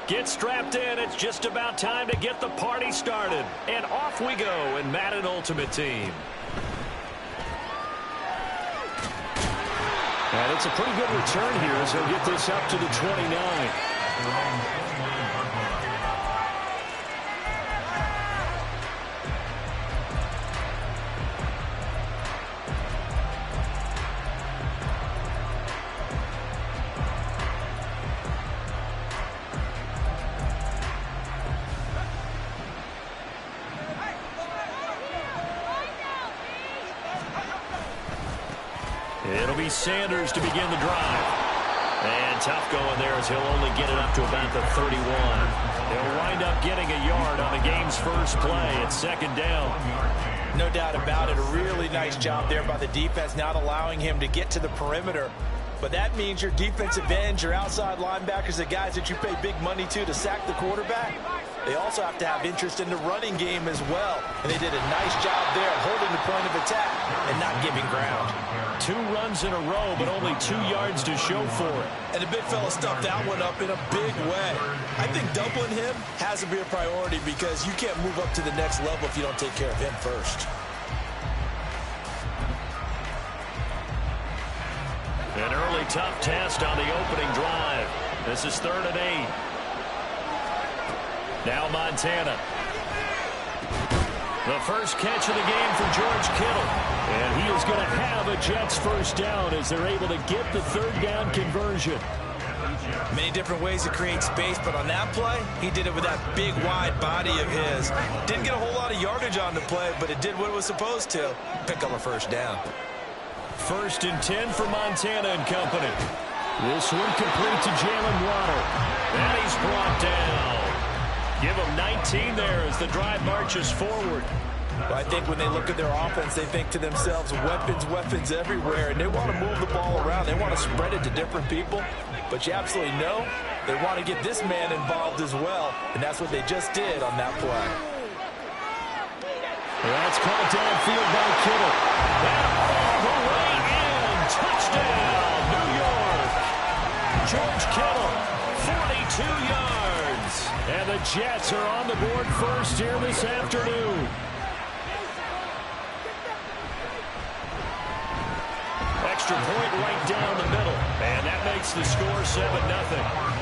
Get strapped in. It's just about time to get the party started. And off we go in Madden Ultimate Team. And it's a pretty good return here as he'll get this up to the 29. It'll be Sanders to begin the drive. And tough going there as he'll only get it up to about the 31. He'll wind up getting a yard on the game's first play. It's second down. No doubt about it. A really nice job there by the defense, not allowing him to get to the perimeter. But that means your defensive ends, your outside linebackers, the guys that you pay big money to sack the quarterback, they also have to have interest in the running game as well. And they did a nice job there holding the point of attack and not giving ground. 2 runs in a row, but only 2 yards to show for it. And the big fella stuffed that one up in a big way. I think doubling him has to be a priority because you can't move up to the next level if you don't take care of him first. An early tough test on the opening drive. This is 3rd and 8. Now Montana. The first catch of the game for George Kittle. And he is going to have a Jets first down as they're able to get the 3rd down conversion. Many different ways to create space, but on that play, he did it with that big, wide body of his. Didn't get a whole lot of yardage on the play, but it did what it was supposed to. Pick up a first down. 1st and 10 for Montana and company. This one complete to Jalen Waddle. And he's brought down. Give him 19 there as the drive marches forward. Well, I think when they look at their offense, they think to themselves, weapons, weapons everywhere, and they want to move the ball around. They want to spread it to different people, but you absolutely know they want to get this man involved as well, and that's what they just did on that play. That's called downfield by Kittle. And all the way in. Touchdown, New York. George Kittle, 42 yards. And the Jets are on the board first here this afternoon. Extra point right down the middle. And that makes the score 7-0.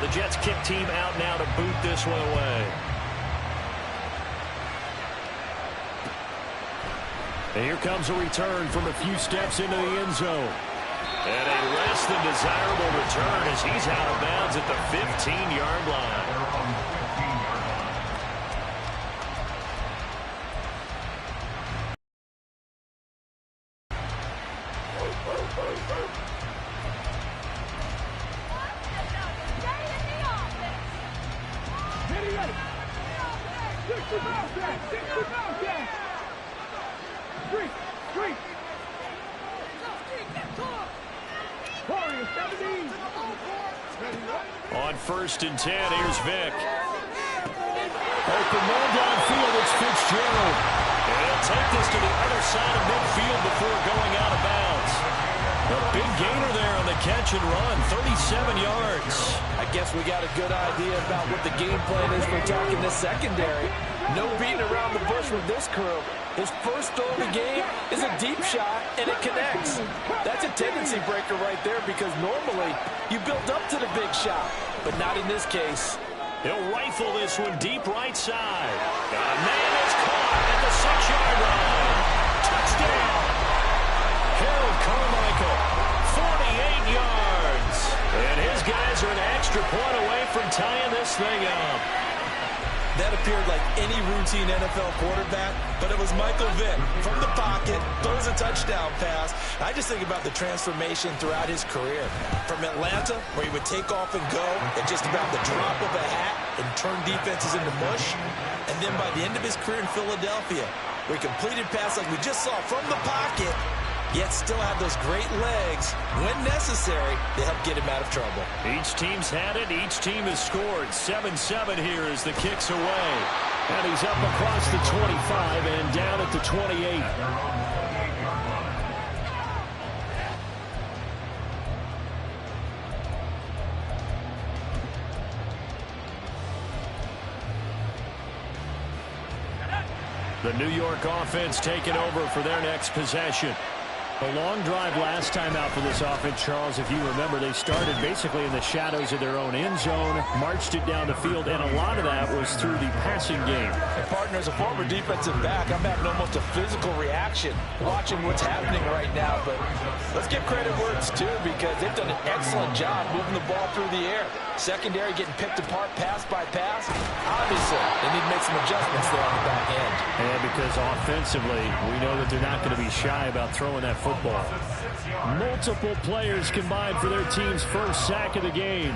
The Jets kick team out now to boot this one away. And here comes a return from a few steps into the end zone. And a less than desirable return as he's out of bounds at the 15-yard line. On 1st and 10, here's Vick. Open man downfield, it's Fitzgerald. And he'll take this to the other side of midfield before going out of bounds. A big gainer there on the catch and run, 37 yards. I guess we got a good idea about what the game plan is for attacking this secondary. No beating around the bush with this crew. His first throw of the game is a deep shot, and it connects. That's a tendency breaker right there because normally you build up to the big shot, but not in this case. He'll rifle this one deep right side. Man is caught at the 6-yard line. Touchdown. Harold Carmichael, 48 yards. And his guys are an extra point away from tying this thing up. That appeared like any routine NFL quarterback, but it was Michael Vick from the pocket, throws a touchdown pass. I just think about the transformation throughout his career. From Atlanta, where he would take off and go at just about the drop of a hat and turn defenses into mush. And then by the end of his career in Philadelphia, where he completed pass like we just saw from the pocket, yet still have those great legs when necessary to help get him out of trouble. Each team's had it. Each team has scored. 7-7 here as the kick's away. And he's up across the 25 and down at the 28. The New York offense taking over for their next possession. A long drive last time out for this offense, Charles. If you remember, they started basically in the shadows of their own end zone, marched it down the field, and a lot of that was through the passing game. And partner, as a former defensive back, I'm having almost a physical reaction watching what's happening right now. But let's give credit where it's due, because they've done an excellent job moving the ball through the air. Secondary getting picked apart pass by pass. Obviously, they need to make some adjustments there on the back end. And because offensively, we know that they're not going to be shy about throwing that football. Multiple players combined for their team's first sack of the game.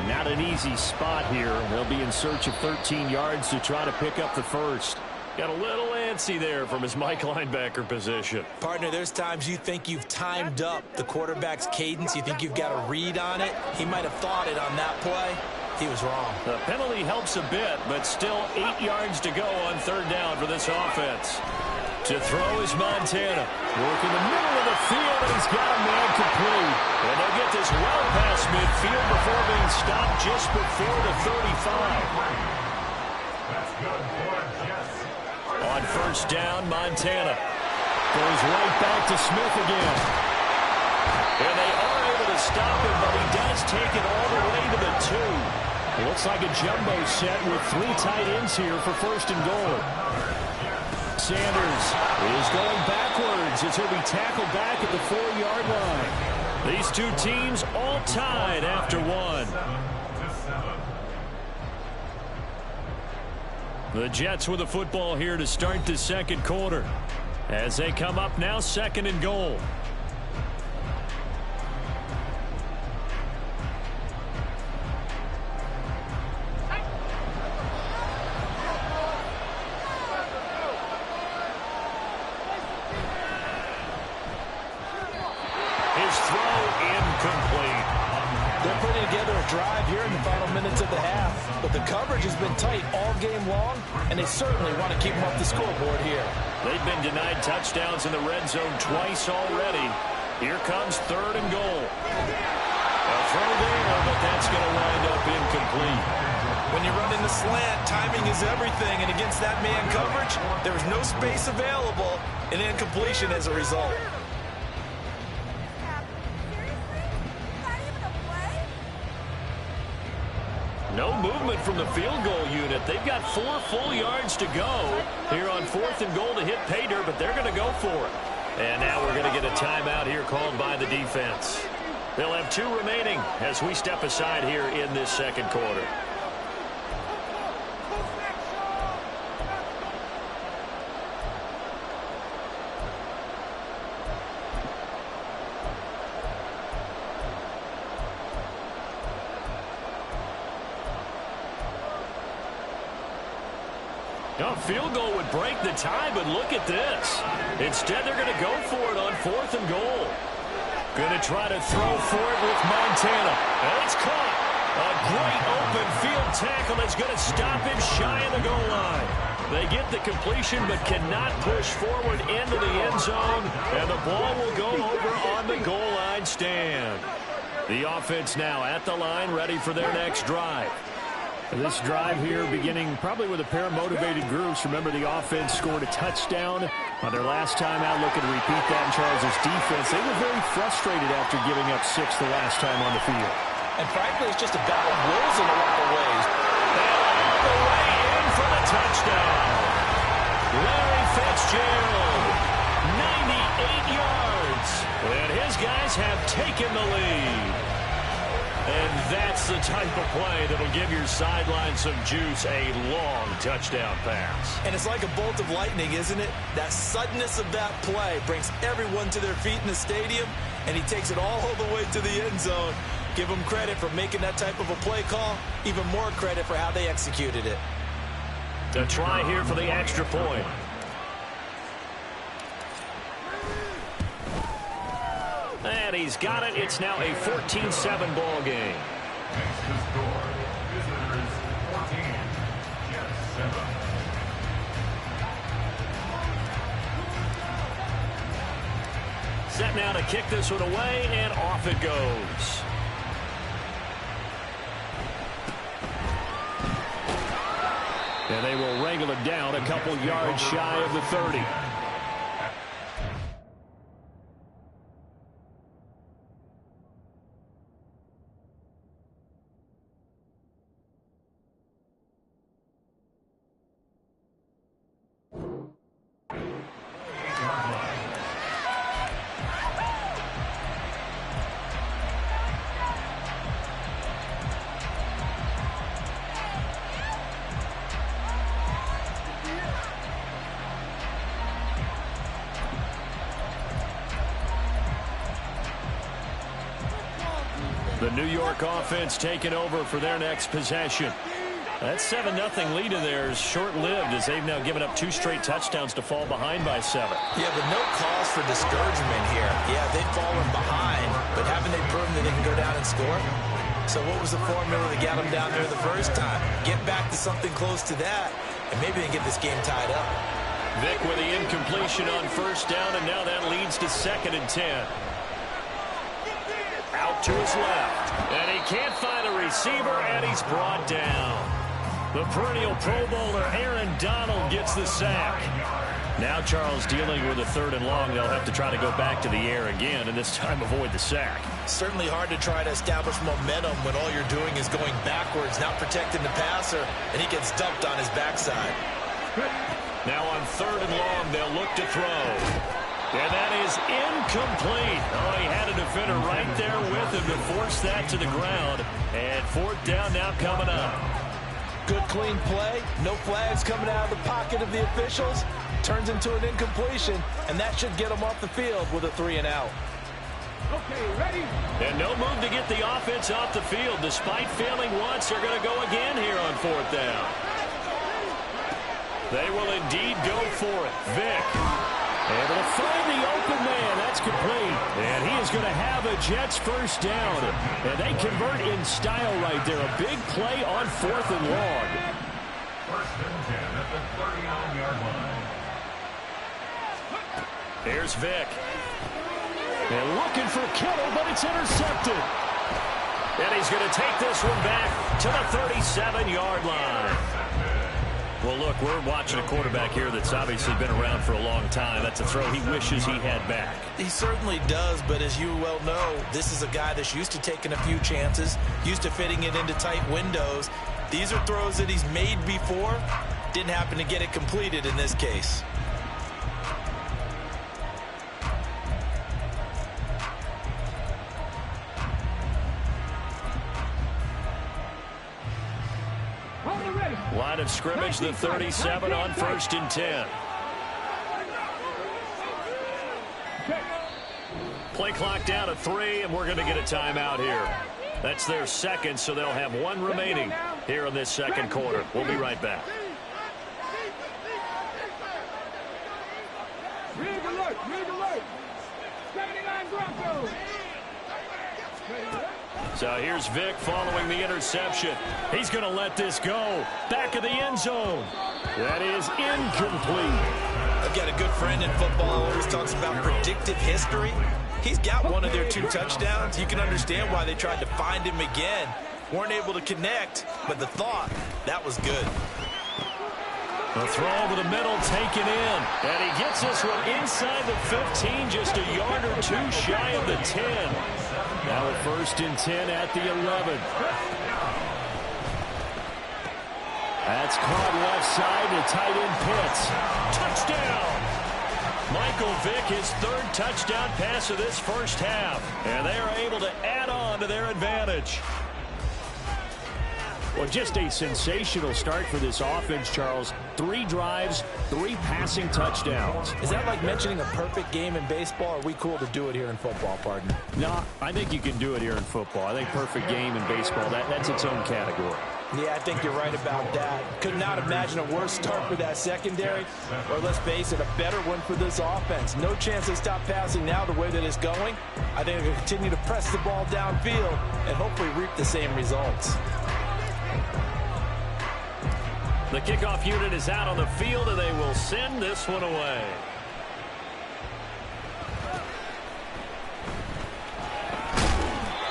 Not an easy spot here. They'll be in search of 13 yards to try to pick up the first. Got a little antsy there from his Mike linebacker position. Partner, there's times you think you've timed up the quarterback's cadence. You think you've got a read on it. He might have thought it on that play. He was wrong. The penalty helps a bit, but still 8 yards to go on third down for this offense. To throw is Montana. Working the middle of the field, and he's got a man complete. And they'll get this well past midfield before being stopped just before the 35. On first down, Montana goes right back to Smith again. And they are able to stop him, but he does take it all the way to the 2. Looks like a jumbo set with 3 tight ends here for first and goal. Sanders is going backwards as he'll be tackled back at the 4-yard line. These two teams all tied after 1. The Jets with the football here to start the second quarter. As they come up now, second and goal. His throw incomplete. They're putting together a drive here in the final minutes of the half. But the coverage has been tight all game long, and they certainly want to keep them off the scoreboard here. They've been denied touchdowns in the red zone twice already. Here comes third and goal. A throw there, but that's going to wind up incomplete. When you run in the slant, timing is everything, and against that man coverage, there was no space available, and incompletion as a result. No movement from the field goal unit. They've got 4 full yards to go here on fourth and goal to hit pay dirt, but they're going to go for it. And now we're going to get a timeout here called by the defense. They'll have 2 remaining as we step aside here in this second quarter. A field goal would break the tie, but look at this. Instead, they're going to go for it on fourth and goal. Going to try to throw for it with Montana. And it's caught. A great open field tackle that's going to stop him shy of the goal line. They get the completion but cannot push forward into the end zone. And the ball will go over on the goal line stand. The offense now at the line, ready for their next drive. This drive here beginning probably with a pair of motivated groups. Remember, the offense scored a touchdown on their last time out. Looking to repeat that in Charles' defense. They were very frustrated after giving up 6 the last time on the field. And frankly, it's just a battle of wills in a lot of ways. And all the way in for the touchdown. Larry Fitzgerald, 98 yards. And his guys have taken the lead. And that's the type of play that'll give your sideline some juice, a long touchdown pass. And it's like a bolt of lightning, isn't it? That suddenness of that play brings everyone to their feet in the stadium, and he takes it all the way to the end zone. Give him credit for making that type of a play call, even more credit for how they executed it. To try here for the extra point. And he's got it. It's now a 14-7 ball game. Next to score, visitors 14, Jets 7. set now to kick this one away, and off it goes. And they will wrangle it down a couple yards shy of the 30. The New York offense taking over for their next possession. That 7-0 lead of theirs short-lived as they've now given up 2 straight touchdowns to fall behind by 7. Yeah, but no cause for discouragement here. Yeah, they've fallen behind, but haven't they proven that they can go down and score? So what was the formula that got them down there the first time? Get back to something close to that, and maybe they can get this game tied up. Vick with the incompletion on first down, and now that leads to 2nd and 10. Out to his left, and he can't find a receiver, and he's brought down. The perennial Pro Bowler Aaron Donald gets the sack. Now Charles dealing with a 3rd and long. They'll have to try to go back to the air again, and this time avoid the sack. Certainly hard to try to establish momentum when all you're doing is going backwards, not protecting the passer, and he gets dumped on his backside. Now on 3rd and long, they'll look to throw. And that is incomplete. Oh, he had a defender right there with him to force that to the ground. And 4th down now coming up. Good clean play. No flags coming out of the pocket of the officials. Turns into an incompletion, and that should get them off the field with a 3 and out. Okay, ready? And no move to get the offense off the field. Despite failing once, they're going to go again here on 4th down. They will indeed go for it. Vick. Able to find the open man. That's complete. And he is going to have a Jets first down. And they convert in style right there. A big play on 4th and long. 1st and 10 at the 39-yard line. Here's Vick. And looking for Kittle, but it's intercepted. And he's going to take this one back to the 37-yard line. Well, look, we're watching a quarterback here that's obviously been around for a long time. That's a throw he wishes he had back. He certainly does, but as you well know, this is a guy that's used to taking a few chances, used to fitting it into tight windows. These are throws that he's made before. Didn't happen to get it completed in this case. Line of scrimmage, the 37 on 1st and 10. Play clock down to 3, and we're going to get a timeout here. That's their 2nd, so they'll have 1 remaining here in this 2nd quarter. We'll be right back. Rig alert, rig alert. 79 Broncos. So here's Vick following the interception. He's going to let this go. Back of the end zone. That is incomplete. I've got a good friend in football who always talks about predictive history. He's got one of their 2 touchdowns. You can understand why they tried to find him again. Weren't able to connect, but the thought, that was good. The throw over the middle taken in. And he gets this one inside the 15, just a yard or 2 shy of the 10. Now at 1st and 10 at the 11. That's caught left side to tight end Pitts. Touchdown! Michael Vick, his 3rd touchdown pass of this first half. And they are able to add on to their advantage. Well, just a sensational start for this offense, Charles. 3 drives, 3 passing touchdowns. Is that like mentioning a perfect game in baseball? Or are we cool to do it here in football, partner? No, I think you can do it here in football. I think perfect game in baseball, that's its own category. Yeah, I think you're right about that. Could not imagine a worse start for that secondary, or let's face it, a better one for this offense. No chance to stop passing now the way that it's going. I think they'll continue to press the ball downfield and hopefully reap the same results. The kickoff unit is out on the field, and they will send this one away.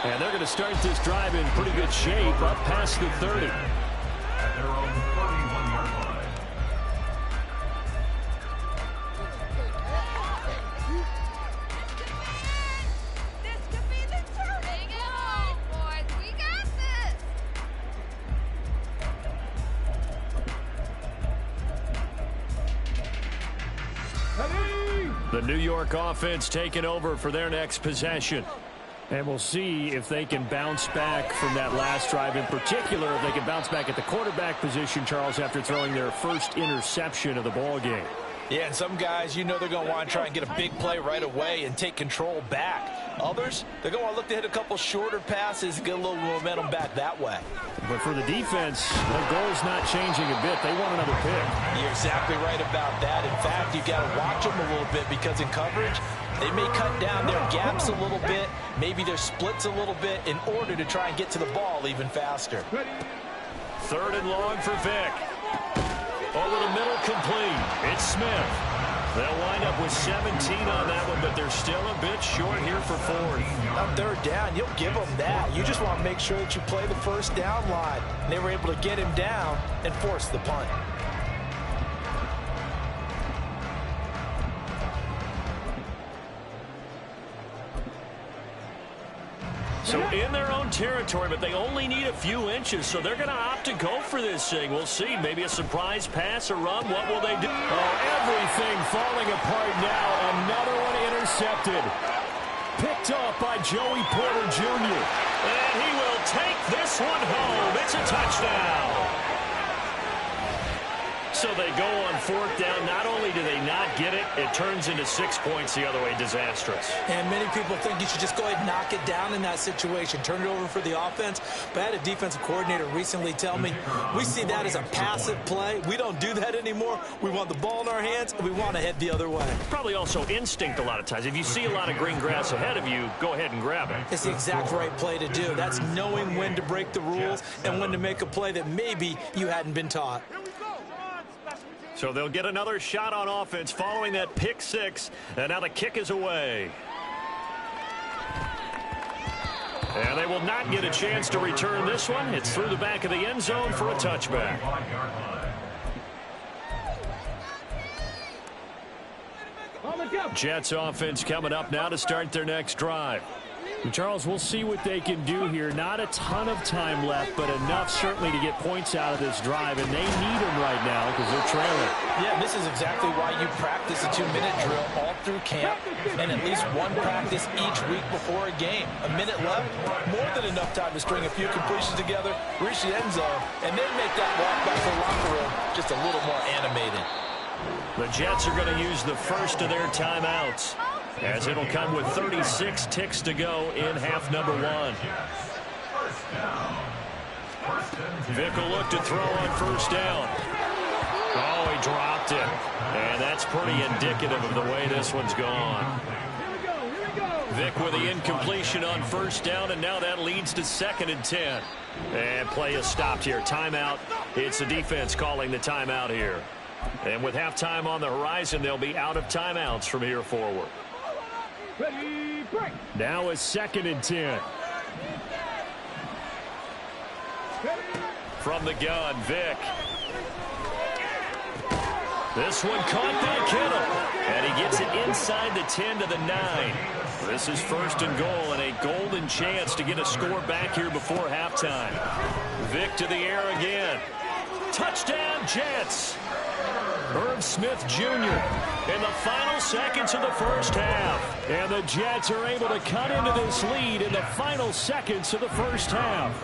And they're going to start this drive in pretty good shape up past the 30. At their own 31-yard line. This could be the turn. Bring it home, boys. We got this. The New York offense taking over for their next possession. And we'll see if they can bounce back from that last drive. In particular, if they can bounce back at the quarterback position, Charles, after throwing their first interception of the ball game. Yeah, and some guys, you know they're going to want to try and get a big play right away and take control back. Others, they're going to want to look to hit a couple shorter passes, get a little momentum back that way. But for the defense, the goal's not changing a bit. They want another pick. You're exactly right about that. In fact, you've got to watch them a little bit because in coverage, they may cut down their gaps a little bit, maybe their splits a little bit in order to try and get to the ball even faster. 3rd and long for Vic. Over the middle, complete. It's Smith. They'll wind up with 17 on that one, but they're still a bit short here for 4th. On 3rd down, you'll give them that. You just want to make sure that you play the first down line. And they were able to get him down and force the punt. So in their own territory, but they only need a few inches, so they're going to opt to go for this thing. We'll see. Maybe a surprise pass, a run. What will they do? Oh, everything falling apart now. Another one intercepted. Picked off by Joey Porter Jr. And he will take this one home. It's a touchdown. So they go on 4th down. Not only do they not get it, it turns into 6 points the other way. Disastrous. And many people think you should just go ahead and knock it down in that situation. Turn it over for the offense. But I had a defensive coordinator recently tell me, we see that as a passive play. We don't do that anymore. We want the ball in our hands, and we want to head the other way. Probably also instinct a lot of times. If you see a lot of green grass ahead of you, go ahead and grab it. It's the exact right play to do. That's knowing when to break the rules and when to make a play that maybe you hadn't been taught. So they'll get another shot on offense following that pick 6. And now the kick is away. And they will not get a chance to return this one. It's through the back of the end zone for a touchback. Jets offense coming up now to start their next drive. And Charles, we'll see what they can do here. Not a ton of time left, but enough certainly to get points out of this drive, and they need them right now because they're trailing. Yeah, this is exactly why you practice a 2-minute drill all through camp and at least one practice each week before a game. A minute left, more than enough time to string a few completions together, reach the end zone, and then make that walk back to the locker room just a little more animated. The Jets are going to use the first of their timeouts, as it'll come with 36 ticks to go in half number 1. Vic will look to throw on 1st down. Oh, he dropped it. And that's pretty indicative of the way this one's gone. Vic with the incompletion on 1st down, and now that leads to 2nd and 10. And play is stopped here. Timeout. It's the defense calling the timeout here. And with halftime on the horizon, they'll be out of timeouts from here forward. Ready, break. Now it's 2nd and 10. From the gun, Vic. This one caught by Kittle. And he gets it inside the 10 to the 9. This is 1st and goal and a golden chance to get a score back here before halftime. Vic to the air again. Touchdown, Jets. Irv Smith Jr. in the final seconds of the first half. And the Jets are able to cut into this lead in the final seconds of the first half.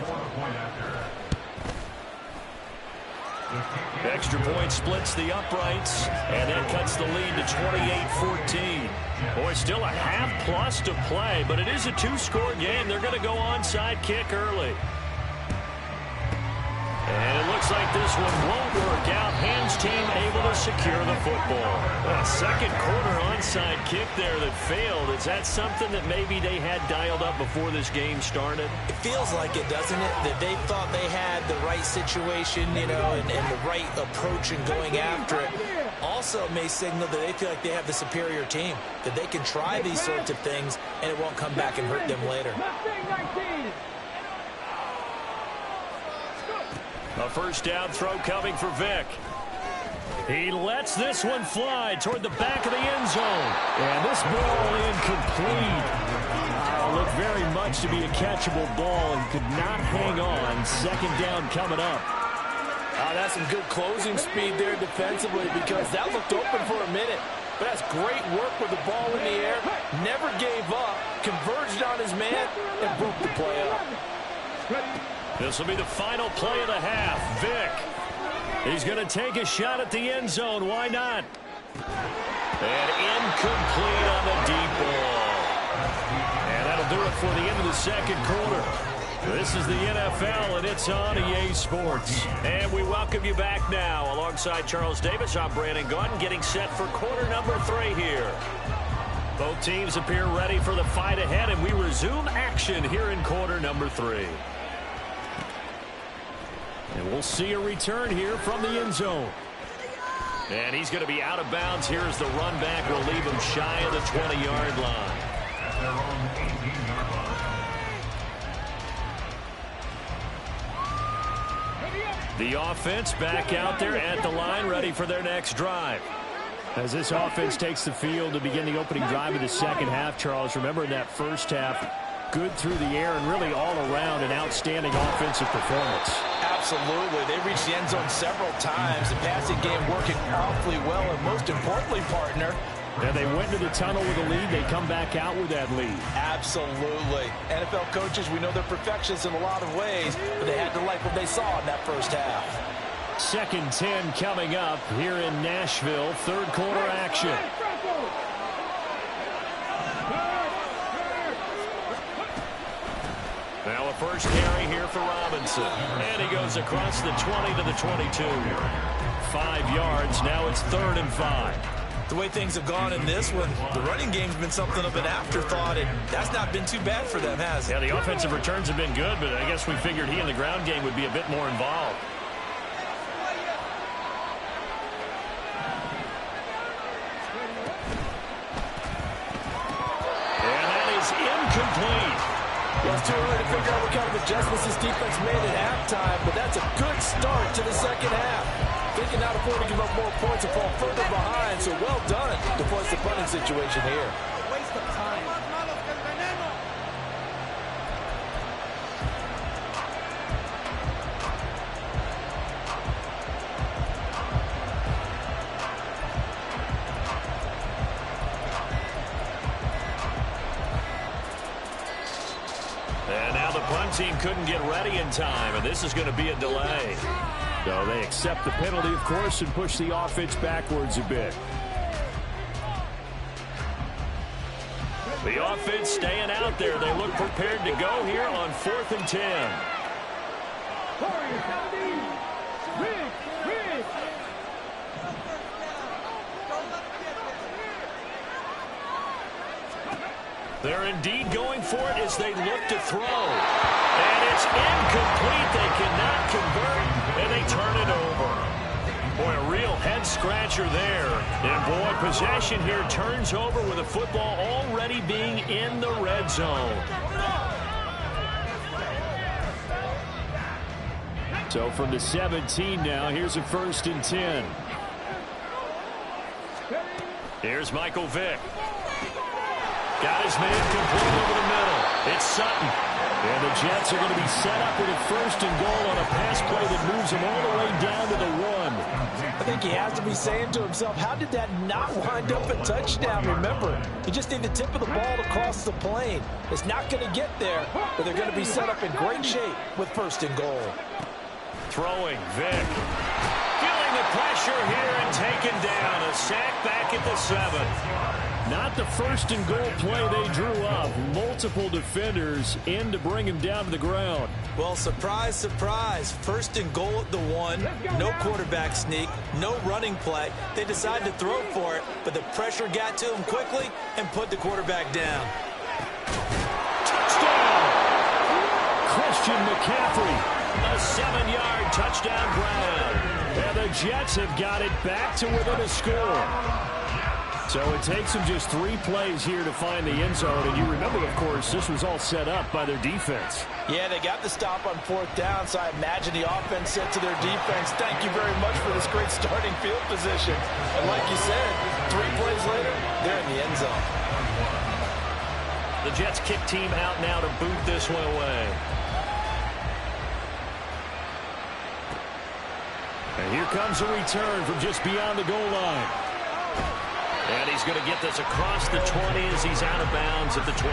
Extra point splits the uprights, and that cuts the lead to 28-14. Boy, still a half plus to play, but it is a 2-score game. They're going to go onside kick early. And it looks like this one won't work out. Hans team able to secure the football. A second quarter onside kick there that failed. Is that something that maybe they had dialed up before this game started? It feels like it, doesn't it? That they thought they had the right situation, you know, and the right approach in going after it. Also may signal that they feel like they have the superior team, that they can try these sorts of things, and it won't come back and hurt them later. A first down throw coming for Vick. He lets this one fly toward the back of the end zone. And this ball incomplete. Looked very much to be a catchable ball and could not hang on. Second down coming up. That's some good closing speed there defensively, because that looked open for a minute. But that's great work with the ball in the air. Never gave up, converged on his man, and broke the play up. This will be the final play of the half. Vick. He's going to take a shot at the end zone. Why not? And incomplete on the deep ball. And that'll do it for the end of the second quarter. This is the NFL, and it's on EA Sports. And we welcome you back now. Alongside Charles Davis, I'm Brandon Gaudin, getting set for quarter number 3 here. Both teams appear ready for the fight ahead, and we resume action here in quarter number 3. And we'll see a return here from the end zone. And he's going to be out of bounds here as the run back will leave him shy of the 20-yard line. At their own 18-yard line. The offense back out there at the line, ready for their next drive. As this offense takes the field to begin the opening drive of the second half, Charles, remember in that first half, good through the air and really all around an outstanding offensive performance. Absolutely. They reached the end zone several times. The passing game working awfully well, and most importantly, partner, and they went to the tunnel with a lead. They come back out with that lead. Absolutely. NFL coaches, we know they're perfectionists in a lot of ways, but they had to like what they saw in that first half. Second 10 coming up here in Nashville. Third quarter action. Now a first carry here for Robinson. And he goes across the 20 to the 22. 5 yards. Now it's 3rd and 5. The way things have gone in this one, the running game's been something of an afterthought, and that's not been too bad for them, has it? Yeah, the offensive returns have been good, but I guess we figured he in the ground game would be a bit more involved. And that is incomplete. It's too early to figure out what kind of adjustments this defense made at halftime, but that's a good start to the second half. They cannot afford to give up more points and fall further behind, so well done to force the punting situation here. Waste of time. And now the punt team couldn't get ready in time, and this is going to be a delay. So they accept the penalty, of course, and push the offense backwards a bit. The offense staying out there. They look prepared to go here on 4th and 10. They're indeed going for it as they look to throw. And it's incomplete. They cannot convert, and they turn it over. Boy, a real head-scratcher there. And, boy, possession here turns over with the football already being in the red zone. So from the 17 now, here's a 1st and 10. Here's Michael Vick. Got his man complete over the middle. It's Sutton. And the Jets are going to be set up with a 1st and goal on a pass play that moves them all the way down to the 1. I think he has to be saying to himself, how did that not wind up a touchdown? Remember, you just need the tip of the ball to cross the plane. It's not going to get there, but they're going to be set up in great shape with 1st and goal. Throwing, Vick. Feeling the pressure here and taken down. A sack back at the 7. Not the 1st and goal play they drew up. Multiple defenders in to bring him down to the ground. Well, surprise, surprise. 1st and goal at the 1. No quarterback sneak. No running play. They decided to throw for it, but the pressure got to him quickly and put the quarterback down. Touchdown! Christian McCaffrey. A 7-yard touchdown grab. And the Jets have got it back to within a score. So it takes them just 3 plays here to find the end zone. And you remember, of course, this was all set up by their defense. Yeah, they got the stop on 4th down, so I imagine the offense said to their defense, thank you very much for this great starting field position. And like you said, 3 plays later, they're in the end zone. The Jets kick team out now to boot this one away. And here comes a return from just beyond the goal line. And he's going to get this across the 20 as he's out of bounds at the 23.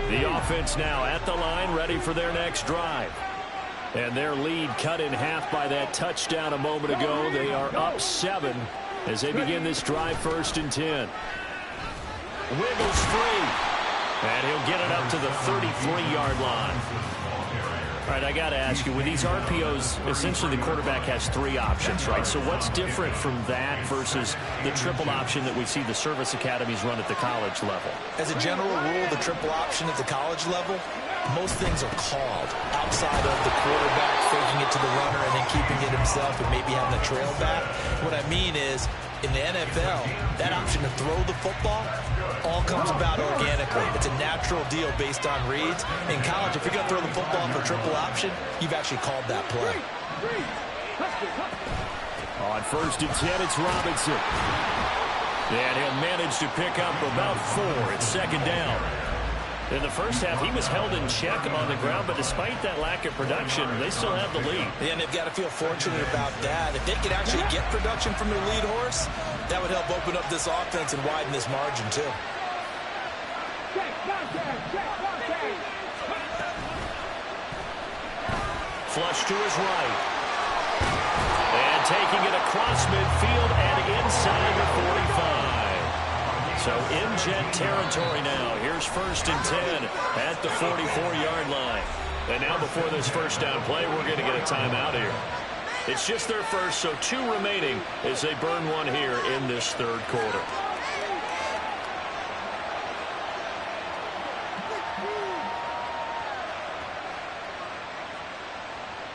The offense now at the line, ready for their next drive. And their lead cut in half by that touchdown a moment ago. They are up 7 as they begin this drive, 1st and 10. Wiggles free. And he'll get it up to the 33-yard line. All right, I got to ask you, with these RPOs, essentially the quarterback has 3 options, right? So what's different from that versus the triple option that we see the service academies run at the college level? As a general rule, the triple option at the college level, most things are called outside of the quarterback faking it to the runner and then keeping it himself and maybe having a trail back. What I mean is, in the NFL, that option to throw the football all comes about organically. It's a natural deal based on reads. In college, if you're going to throw the football for triple option, you've actually called that play. On 1st and 10, it's Robinson. And he'll manage to pick up about 4. It's 2nd down. In the first half, he was held in check on the ground, but despite that lack of production, they still have the lead. And they've got to feel fortunate about that. If they could actually get production from their lead horse, that would help open up this offense and widen this margin, too. Flush to his right. And taking it across midfield and inside the 45. So in Jet territory now. Here's 1st and 10 at the 44-yard line. And now before this first down play, we're going to get a timeout here. It's just their first, so 2 remaining as they burn one here in this 3rd quarter.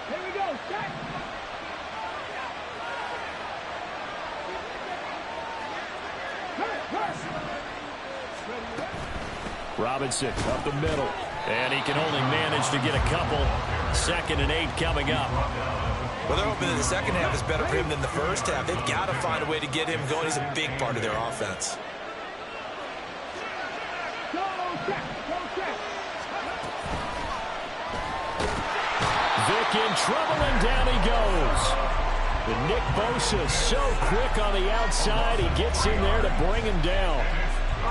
Here we go, set. Robinson up the middle. And he can only manage to get a couple. 2nd and 8 coming up. Well, they're hoping that the second half is better for him than the first half. They've got to find a way to get him going. He's a big part of their offense. Vic in trouble, and down he goes. And Nick Bosa so quick on the outside. He gets in there to bring him down.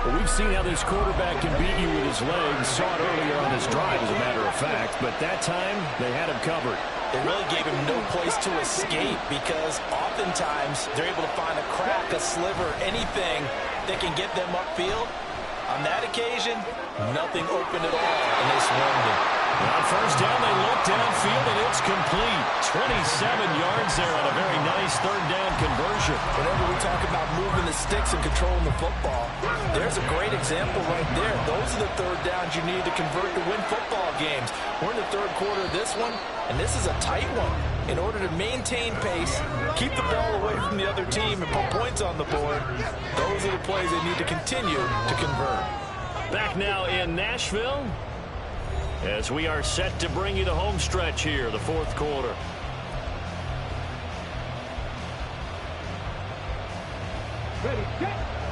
Well, we've seen how this quarterback can beat you with his legs. Saw it earlier on this drive, as a matter of fact. But that time, they had him covered. They really gave him no place to escape because oftentimes they're able to find a crack, a sliver, anything that can get them upfield. On that occasion, nothing open at all, and they swarmed him. On 1st down, they look downfield, and it's complete. 27 yards there on a very nice 3rd down conversion. Whenever we talk about moving the sticks and controlling the football, there's a great example right there. Those are the 3rd downs you need to convert to win football games. We're in the 3rd quarter of this one, and this is a tight one. In order to maintain pace, keep the ball away from the other team, and put points on the board, those are the plays they need to continue to convert. Back now in Nashville, as we are set to bring you the home stretch here, the 4th quarter.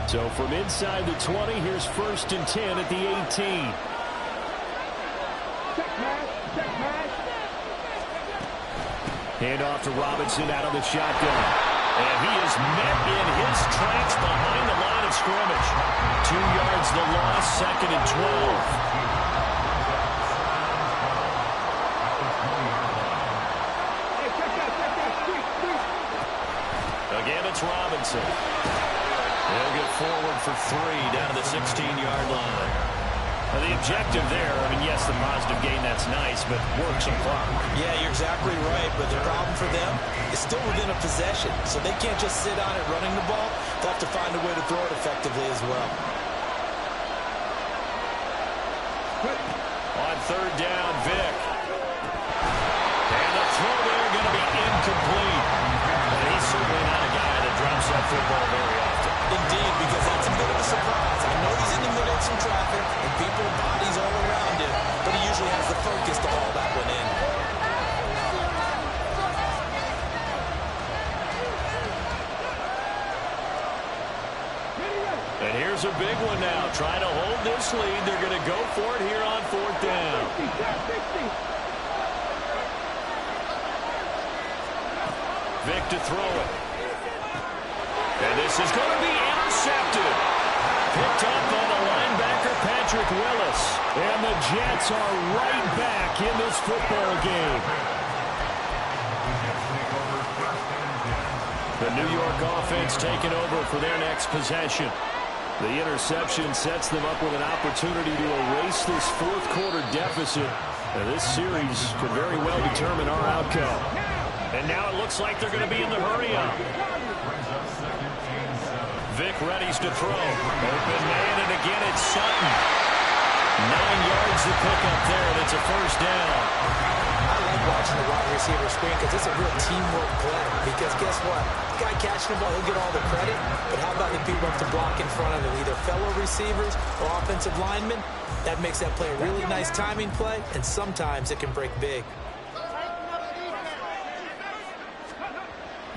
So from inside the 20, here's 1st and 10 at the 18. Hand off to Robinson out of the shotgun. And he is met in his tracks behind the line of scrimmage. 2 yards the loss, 2nd and 12. Again, it's Robinson. He'll get forward for 3 down to the 16-yard line. The objective there, I mean, yes, the positive gain, that's nice, but work some clock. Yeah, you're exactly right, but the problem for them is still within a possession, so they can't just sit on it running the ball. They'll have to find a way to throw it effectively as well. On third down, Vic. And the throw there going to be incomplete. And he's certainly not a guy that drops that football very often. Indeed, because that's a bit of a surprise. I know he's in the middle of some traffic and people, bodies all around him, but he usually has the focus to haul that one in. And here's a big one now. Trying to hold this lead. They're going to go for it here on fourth down. Vic to throw it. And this is going to be intercepted. Picked up on the linebacker, Patrick Willis. And the Jets are right back in this football game. The New York offense taking over for their next possession. The interception sets them up with an opportunity to erase this fourth quarter deficit. And this series could very well determine our outcome. And now it looks like they're going to be in the hurry-up. Vic readies to throw. Open man, and again it's Sutton. 9 yards to pick up there, and it's a first down. I like watching the wide receiver screen because it's a real teamwork play. Because guess what? The guy catching the ball, he'll get all the credit. But how about the people up to block in front of him? Either fellow receivers or offensive linemen. That makes that play a really nice timing play, and sometimes it can break big.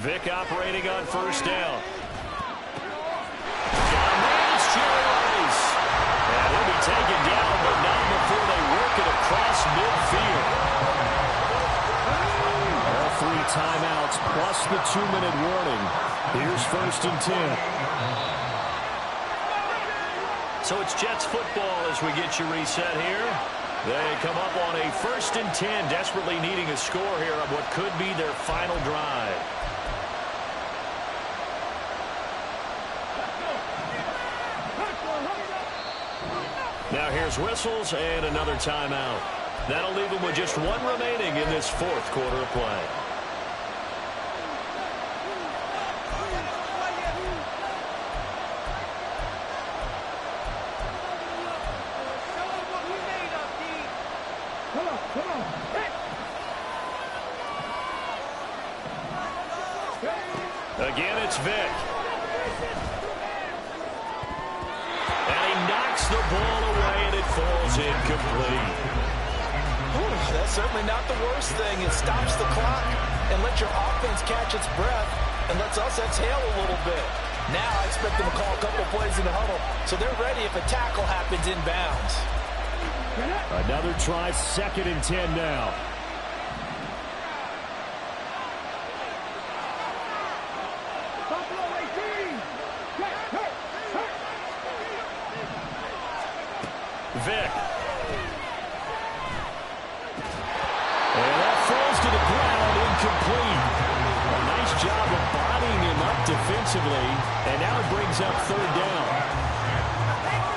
Vic operating on first down. Got a man, it's Jerry Rice. And he'll be taken down, but not before they work it across midfield. All 3 timeouts plus the 2-minute warning. Here's first and 10. So it's Jets football as we get you reset here. They come up on a first and 10, desperately needing a score here on what could be their final drive. Now here's whistles and another timeout. That'll leave them with just 1 remaining in this fourth quarter of play. Again, it's Vic. And he knocks the ball away, and it falls incomplete. Ooh, that's certainly not the worst thing. It stops the clock and lets your offense catch its breath and lets us exhale a little bit. Now I expect them to call a couple of plays in the huddle, so they're ready if a tackle happens inbounds. Another try, second and 10 now. Vic. And that falls to the ground, incomplete. A nice job of bodying him up defensively, and now it brings up third down.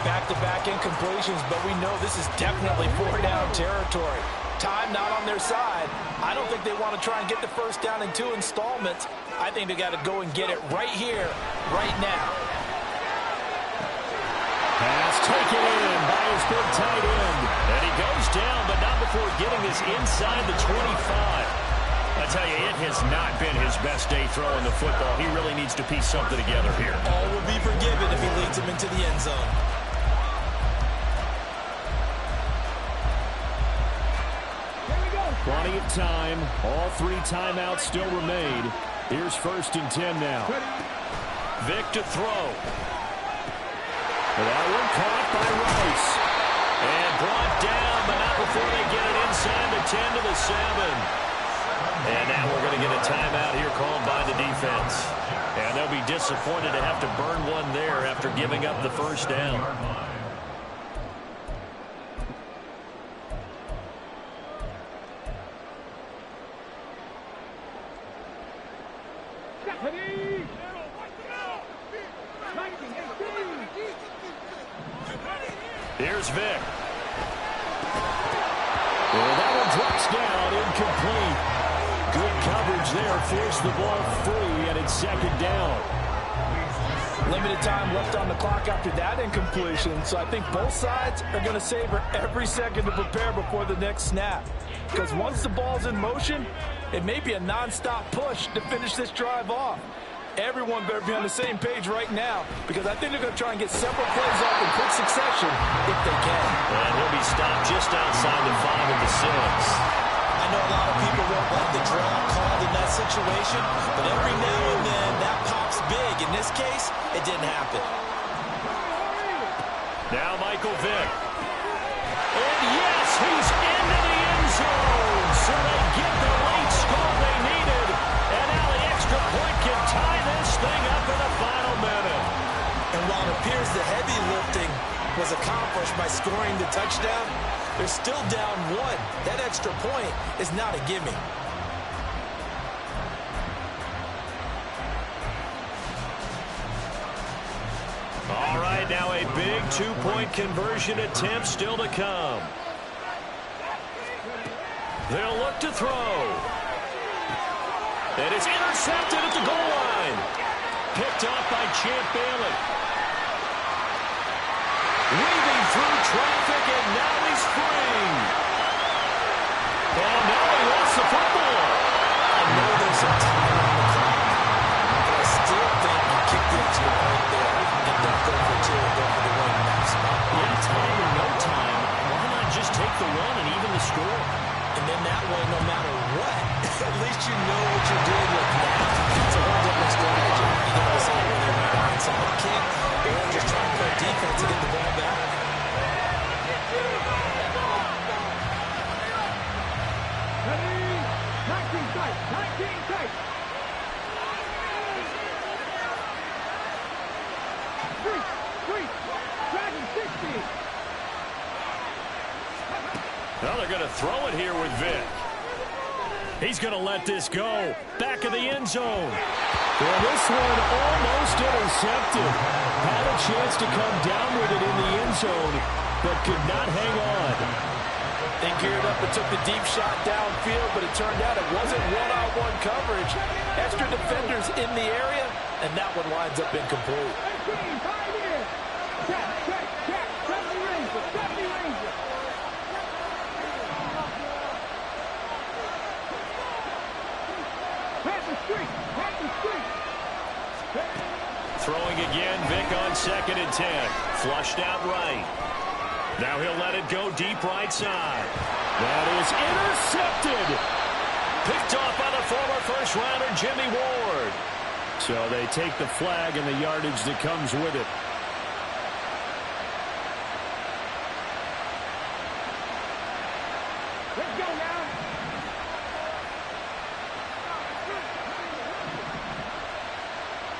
Back-to-back incompletions, but we know this is definitely 4-down territory. Time not on their side. I don't think they want to try and get the first down in 2 installments. I think they got to go and get it right here, right now. Pass taken in by his big tight end. And he goes down, but not before getting this inside the 25. I tell you, it has not been his best day throwing the football. He really needs to piece something together here. All will be forgiven if he leads him into the end zone. Plenty of time. All 3 timeouts still remain. Here's first and 10 now. Vic to throw. That one caught by Rice. And brought down, but not before they get it inside the 10 to the 7. And now we're going to get a timeout here called by the defense. And they'll be disappointed to have to burn one there after giving up the first down. Here's Vic. incomplete. Good coverage there. Forced the ball free, and it's second down. Limited time left on the clock after that incompletion, so I think both sides are going to savor every second to prepare before the next snap. Because once the ball's in motion, it may be a non-stop push to finish this drive off. Everyone better be on the same page right now, because I think they're going to try and get several plays off in quick succession if they can. And he'll be stopped just outside the 5 of the 6. I know a lot of people won't like the draw called in that situation, but every now and then that pops big. In this case, it didn't happen. Now Michael Vick. And yes, he's into the end zone. So they get the late score they needed. And now the extra point can tie this thing up in the final minute. And while it appears the heavy lifting was accomplished by scoring the touchdown, they're still down 1. That extra point is not a gimme. All right, now a big 2-point conversion attempt still to come. They'll look to throw. And it's intercepted at the goal line. Picked off by Champ Bailey. Weaving through traffic, and now he's free. And now he lost the football. I know there's some time on the clock, but I still think you kick the extra point there and don't go for 2 and go for the win in that spot. Yeah, time or no time, why not just take the run and even the score? And then that way, no matter what, at least you know what you're doing with that. It's a whole different strategy. You got to decide whether you're going to onside kick or just try and play defense to get the ball back. Ready? 19 tight. 19 tight. 3. Dragon 60. Well, they're going to throw it here with Vick. He's going to let this go. Back of the end zone. And this one almost intercepted. Had a chance to come down with it in the end zone, but could not hang on. They geared up and took the deep shot downfield, but it turned out it wasn't one-on-one coverage. Extra defenders in the area, and that one winds up incomplete. 18, 5 years. Check. 70 Ranger. 70 Ranger. Panther Street. Throwing again, Vick on 2nd and 10. Flushed out right. Now he'll let it go deep right side. That is intercepted. Picked off by the former first-rounder Jimmy Ward. So they take the flag and the yardage that comes with it. Let's go now.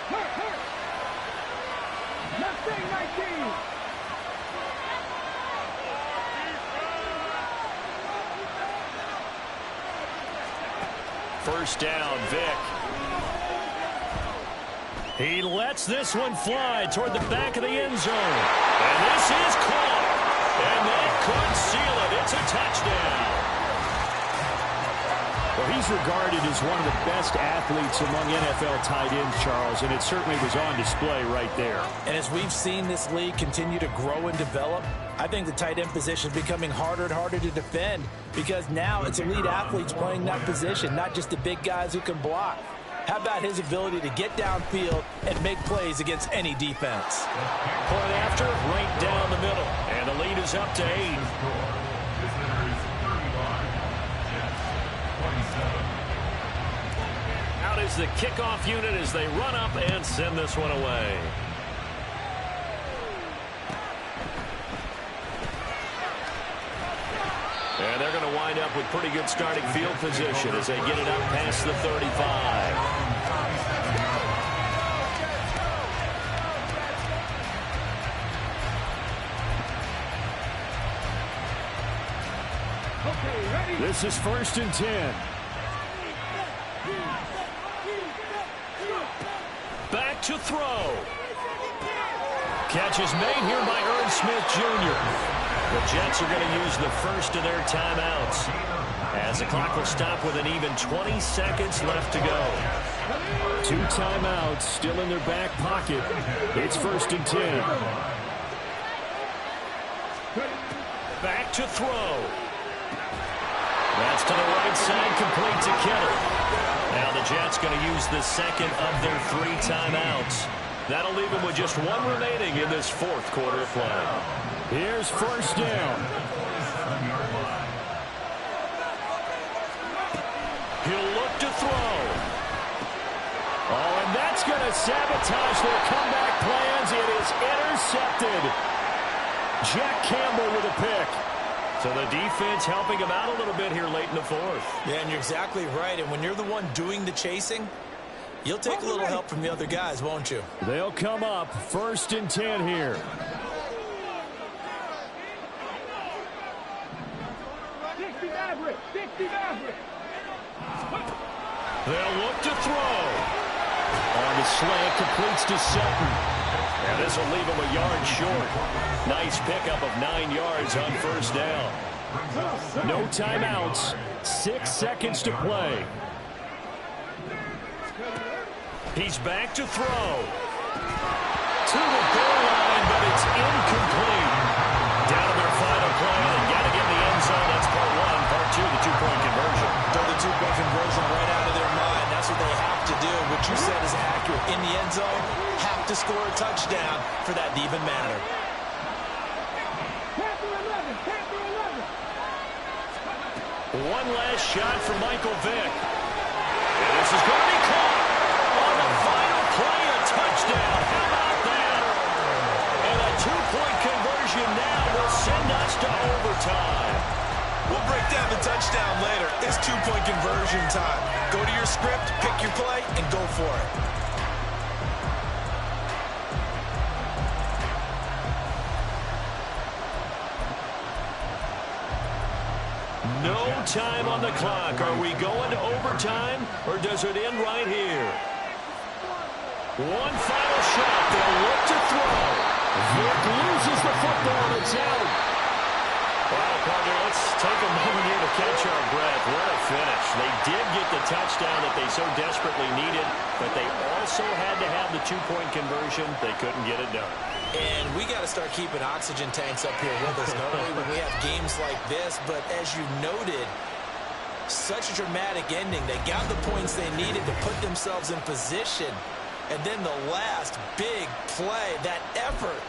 Hurt. Mustang 19. First down, Vick. He lets this one fly toward the back of the end zone. And this is caught. And that could seal it. It's a touchdown. Well, he's regarded as one of the best athletes among NFL tight ends, Charles, and it certainly was on display right there. And as we've seen this league continue to grow and develop, I think the tight end position is becoming harder and harder to defend because now it's elite athletes playing that position, not just the big guys who can block. How about his ability to get downfield and make plays against any defense? Point after, right down the middle. And the lead is up to 8. Out is the kickoff unit as they run up and send this one away. And they're going to wind up with pretty good starting field position as they get it up past the 35. This is 1st and 10. Back to throw. Catch is made here by Irv Smith Jr. The Jets are going to use the first of their timeouts. As the clock will stop with an even 20 seconds left to go. 2 timeouts still in their back pocket. It's 1st and 10. Back to throw. That's to the right side, complete to Kittle. Now the Jets going to use the second of their 3 timeouts. That'll leave them with just 1 remaining in this 4th quarter of play. Here's 1st down. He'll look to throw. Oh, and that's going to sabotage their comeback plans. It is intercepted. Jack Campbell with a pick. So the defense helping him out a little bit here late in the 4th. Yeah, and you're exactly right. And when you're the one doing the chasing, you'll take a little help from the other guys, won't you? They'll come up 1st and 10 here. They'll look to throw. On the slant, completes to Sutton. And this will leave him a yard short. Nice pickup of 9 yards on 1st down. No timeouts. 6 seconds to play. He's back to throw. To the goal line, but it's incomplete. Down to their final play. They got to get in the end zone. That's part 1. Part 2, the 2-point conversion. Throw the 2-point conversion right out of their mind. That's what they have to do. What you said is accurate. In the end zone, have to score a touchdown for that to even matter. One last shot for Michael Vick. And this is going to be caught. On the final play, a touchdown. How about that? And a 2-point conversion now will send us to overtime. We'll break down the touchdown later. It's 2-point conversion time. Go to your script, pick your play, and go for it. No time on the clock. Are we going to overtime, or does it end right here? One final shot. They'll look to throw. Vick loses the football. It's out. Well, partner, let's take a moment here to catch our breath. What a finish. They did get the touchdown that they so desperately needed, but they also had to have the 2-point conversion. They couldn't get it done. And we got to start keeping oxygen tanks up here with us, don't we, when we have games like this. But as you noted, such a dramatic ending. They got the points they needed to put themselves in position. And then the last big play, that effort.